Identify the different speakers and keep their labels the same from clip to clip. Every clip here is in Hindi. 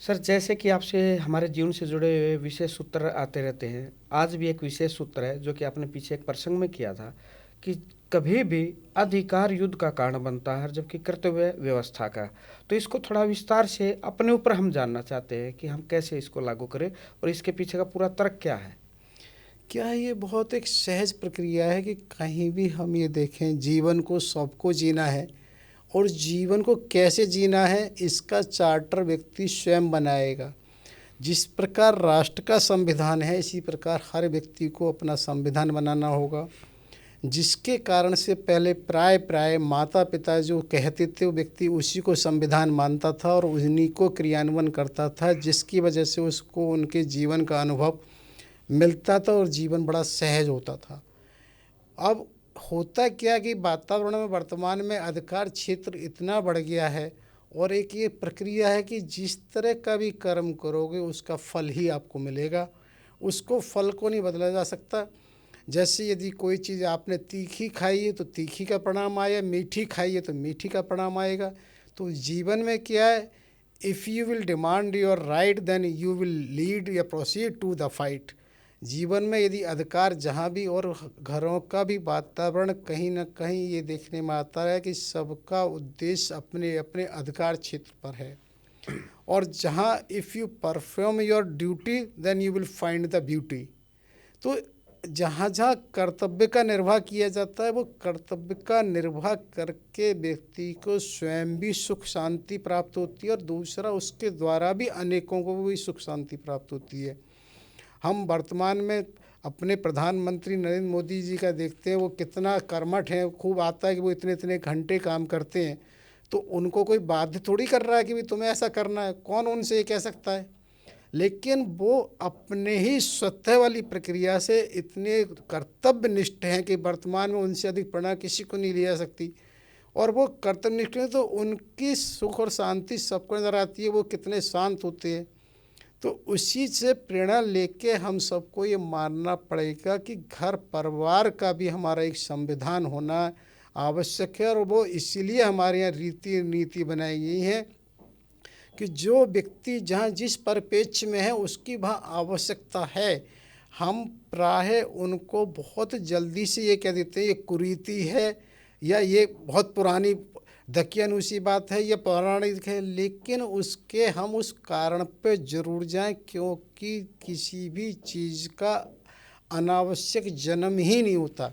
Speaker 1: सर, जैसे कि आपसे हमारे जीवन से जुड़े हुए विशेष सूत्र आते रहते हैं। आज भी एक विशेष सूत्र है जो कि आपने पीछे एक प्रसंग में किया था कि कभी भी अधिकार युद्ध का कारण बनता है जबकि कर्तव्य व्यवस्था का। तो इसको थोड़ा विस्तार से अपने ऊपर हम जानना चाहते हैं कि हम कैसे इसको लागू करें और इसके पीछे का पूरा तर्क क्या है।
Speaker 2: क्या ये बहुत एक सहज प्रक्रिया है कि कहीं भी हम ये देखें, जीवन को सबको जीना है और जीवन को कैसे जीना है इसका चार्टर व्यक्ति स्वयं बनाएगा। जिस प्रकार राष्ट्र का संविधान है, इसी प्रकार हर व्यक्ति को अपना संविधान बनाना होगा, जिसके कारण से पहले प्राय प्राय माता पिता जो कहते थे वो व्यक्ति उसी को संविधान मानता था और उन्हीं को क्रियान्वयन करता था, जिसकी वजह से उसको उनके जीवन का अनुभव मिलता था और जीवन बड़ा सहज होता था। अब होता क्या कि वातावरण में वर्तमान में अधिकार क्षेत्र इतना बढ़ गया है और एक ये प्रक्रिया है कि जिस तरह का भी कर्म करोगे उसका फल ही आपको मिलेगा, उसको फल को नहीं बदला जा सकता। जैसे यदि कोई चीज़ आपने तीखी खाई है तो तीखी का परिणाम आया, मीठी खाई है तो मीठी का परिणाम आएगा। तो जीवन में क्या है, if you will demand your right then you will lead या प्रोसीड टू द फाइट। जीवन में यदि अधिकार जहाँ भी और घरों का भी वातावरण कहीं ना कहीं ये देखने में आता है कि सबका उद्देश्य अपने अपने अधिकार क्षेत्र पर है। और जहाँ if you perform your duty then you will find the beauty. तो जहाँ जहाँ कर्तव्य का निर्वाह किया जाता है वो कर्तव्य का निर्वाह करके व्यक्ति को स्वयं भी सुख शांति प्राप्त होती है और दूसरा उसके द्वारा भी अनेकों को भी सुख शांति प्राप्त होती है। हम वर्तमान में अपने प्रधानमंत्री नरेंद्र मोदी जी का देखते हैं, वो कितना कर्मठ हैं, खूब आता है कि वो इतने इतने घंटे काम करते हैं। तो उनको कोई बाध्य थोड़ी कर रहा है कि भाई तुम्हें ऐसा करना है, कौन उनसे ये कह सकता है। लेकिन वो अपने ही स्वतः वाली प्रक्रिया से इतने कर्तव्यनिष्ठ हैं कि वर्तमान में उनसे अधिक प्रेरणा किसी को नहीं ली जा सकती। और वो कर्तव्यनिष्ठ हैं तो उनकी सुख और शांति सबको नज़र आती है, वो कितने शांत होते हैं। तो उसी से प्रेरणा लेके हम सबको ये मानना पड़ेगा कि घर परिवार का भी हमारा एक संविधान होना आवश्यक है। और वो इसीलिए हमारे यहाँ रीति नीति बनाई गई है कि जो व्यक्ति जहाँ जिस परिप्रेक्ष्य में है उसकी वहाँ आवश्यकता है। हम प्राय उनको बहुत जल्दी से ये कह देते हैं ये कुरीति है या ये बहुत पुरानी दकियानूसी बात है, ये पौराणिक है, लेकिन उसके हम उस कारण पे जरूर जाएं क्योंकि किसी भी चीज़ का अनावश्यक जन्म ही नहीं होता।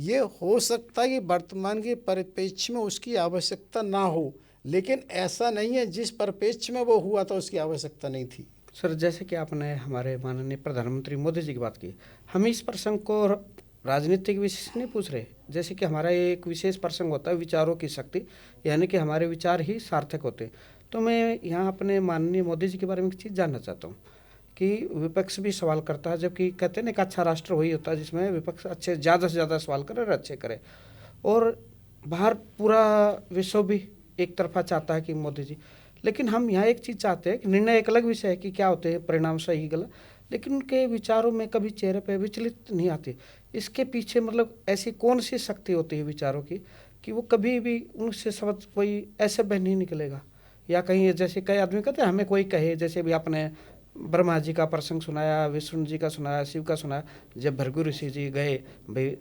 Speaker 2: ये हो सकता है कि वर्तमान के परिप्रेक्ष्य में उसकी आवश्यकता ना हो, लेकिन ऐसा नहीं है जिस परिप्रेक्ष्य में वो हुआ था उसकी आवश्यकता नहीं थी।
Speaker 1: सर, जैसे कि आपने हमारे माननीय प्रधानमंत्री मोदी जी की बात की, हम इस प्रसंग को राजनीतिक विषय से नहीं पूछ रहे। जैसे कि हमारा एक विशेष प्रसंग होता है विचारों की शक्ति, यानी कि हमारे विचार ही सार्थक होते हैं। तो मैं यहाँ अपने माननीय मोदी जी के बारे में एक चीज़ जानना चाहता हूँ कि विपक्ष भी सवाल करता है, जबकि कहते हैं ना एक अच्छा राष्ट्र वही होता है जिसमें विपक्ष अच्छे ज़्यादा से ज़्यादा सवाल करे और अच्छे करे। और बाहर पूरा विश्व भी एक तरफा चाहता है कि मोदी जी, लेकिन हम यहाँ एक चीज़ चाहते हैं कि निर्णय एक अलग विषय है कि क्या होते हैं परिणाम सही गलत, लेकिन उनके विचारों में कभी चेहरे पे विचलित नहीं आती। इसके पीछे मतलब ऐसी कौन सी शक्ति होती है विचारों की कि वो कभी भी उनसे शब्द कोई ऐसे बह नहीं निकलेगा। या कहीं जैसे कई आदमी कहते हैं हमें कोई कहे, जैसे भी आपने ब्रह्मा जी का प्रसंग सुनाया, विष्णु जी का सुनाया, शिव का सुनाया। जब भृगु ऋषि जी गए, भाई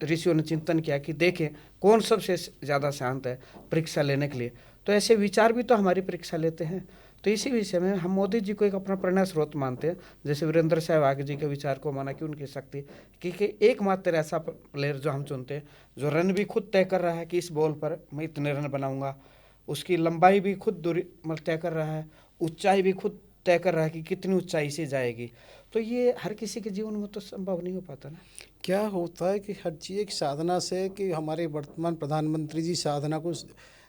Speaker 1: ऋषियों ने चिंतन किया कि देखें कौन सबसे ज़्यादा शांत है परीक्षा लेने के लिए, तो ऐसे विचार भी तो हमारी परीक्षा लेते हैं। तो इसी विषय में हम मोदी जी को एक अपना प्रेरणा स्रोत मानते हैं। जैसे वीरेंद्र सहवाग जी के विचार को माना कि उनकी शक्ति, क्योंकि एकमात्र ऐसा प्लेयर जो हम चुनते हैं जो रन भी खुद तय कर रहा है कि इस बॉल पर मैं इतने रन बनाऊंगा, उसकी लंबाई भी खुद दूरी मतलब तय कर रहा है, ऊंचाई भी खुद तय कर रहा है कि कितनी ऊंचाई से जाएगी। तो ये हर किसी के जीवन में तो संभव नहीं हो पाता ना।
Speaker 2: क्या होता है कि हर चीज़ एक साधना से, कि हमारे वर्तमान प्रधानमंत्री जी साधना को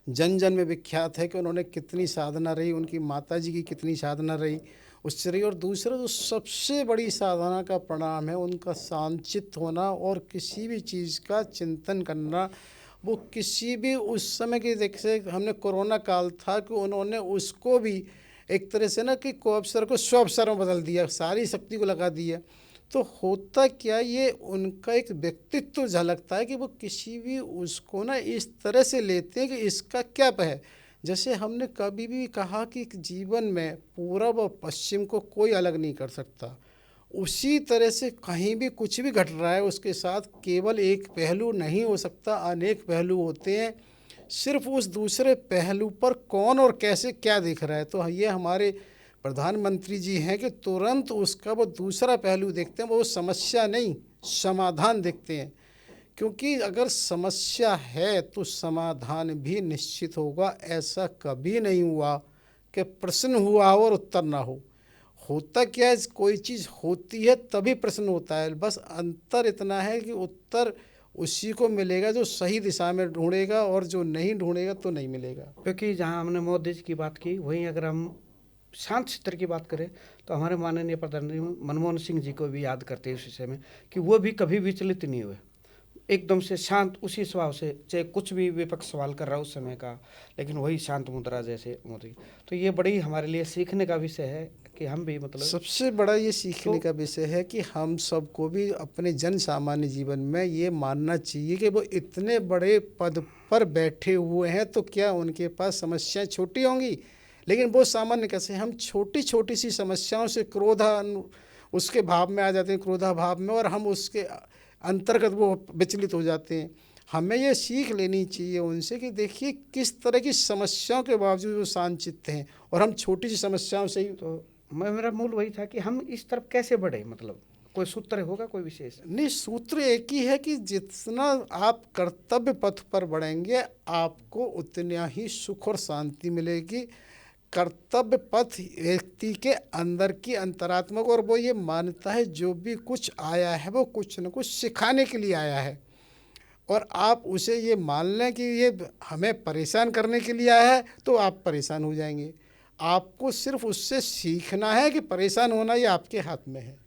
Speaker 2: जन जन में विख्यात है कि उन्होंने कितनी साधना रही, उनकी माता जी की कितनी साधना रही उससे रही। और दूसरा जो सबसे बड़ी साधना का परिणाम है उनका शांतचित्त होना और किसी भी चीज़ का चिंतन करना। वो किसी भी उस समय की जैसे हमने कोरोना काल था कि उन्होंने उसको भी एक तरह से ना कि कुअवसर को स्वावसर में बदल दिया, सारी शक्ति को लगा दिया। तो होता क्या, ये उनका एक व्यक्तित्व झलकता है कि वो किसी भी उसको ना इस तरह से लेते हैं कि इसका क्या है। जैसे हमने कभी भी कहा कि जीवन में पूरब और पश्चिम को कोई अलग नहीं कर सकता, उसी तरह से कहीं भी कुछ भी घट रहा है उसके साथ केवल एक पहलू नहीं हो सकता, अनेक पहलू होते हैं। सिर्फ उस दूसरे पहलू पर कौन और कैसे क्या देख रहा है, तो ये हमारे प्रधानमंत्री जी हैं कि तुरंत उसका वो दूसरा पहलू देखते हैं, वो समस्या नहीं समाधान देखते हैं। क्योंकि अगर समस्या है तो समाधान भी निश्चित होगा। ऐसा कभी नहीं हुआ कि प्रश्न हुआ हो और उत्तर ना हो। होता क्या है, कोई चीज़ होती है तभी प्रश्न होता है, बस अंतर इतना है कि उत्तर उसी को मिलेगा जो सही दिशा में ढूंढेगा, और जो नहीं ढूंढेगा तो नहीं मिलेगा।
Speaker 1: क्योंकि जहाँ हमने मोदी जी की बात की, वहीं अगर हम शांत चित्र की बात करें तो हमारे माननीय प्रधानमंत्री मनमोहन सिंह जी को भी याद करते हैं इस विषय में कि वो भी कभी विचलित नहीं हुए, एकदम से शांत उसी स्वभाव से, चाहे कुछ भी विपक्ष सवाल कर रहा है उस समय का, लेकिन वही शांत मुद्रा जैसे मोदी। तो ये बड़ी हमारे लिए सीखने का विषय है कि हम भी मतलब
Speaker 2: सबसे बड़ा ये सीखने
Speaker 1: तो
Speaker 2: का विषय है कि हम सबको भी अपने जन सामान्य जीवन में ये मानना चाहिए कि वो इतने बड़े पद पर बैठे हुए हैं, तो क्या उनके पास समस्याएं छोटी होंगी, लेकिन वो सामान्य कैसे, हम छोटी छोटी सी समस्याओं से उसके भाव में आ जाते हैं, क्रोधा भाव में, और हम उसके अंतर्गत वो विचलित हो जाते हैं। हमें ये सीख लेनी चाहिए उनसे कि देखिए किस तरह की समस्याओं के बावजूद वो शांत चित्त हैं, और हम छोटी सी समस्याओं से ही
Speaker 1: तो मेरा मूल वही था कि हम इस तरफ कैसे बढ़े, मतलब कोई सूत्र होगा कोई विशेष?
Speaker 2: नहीं, सूत्र एक ही है कि जितना आप कर्तव्य पथ पर बढ़ेंगे आपको उतना ही सुख और शांति मिलेगी। कर्तव्य पथ व्यक्ति के अंदर की अंतरात्मा को, और वो ये मानता है जो भी कुछ आया है वो कुछ न कुछ सिखाने के लिए आया है, और आप उसे ये मान लें कि ये हमें परेशान करने के लिए आया है, तो आप परेशान हो जाएंगे। आपको सिर्फ उससे सीखना है कि परेशान होना ये आपके हाथ में है।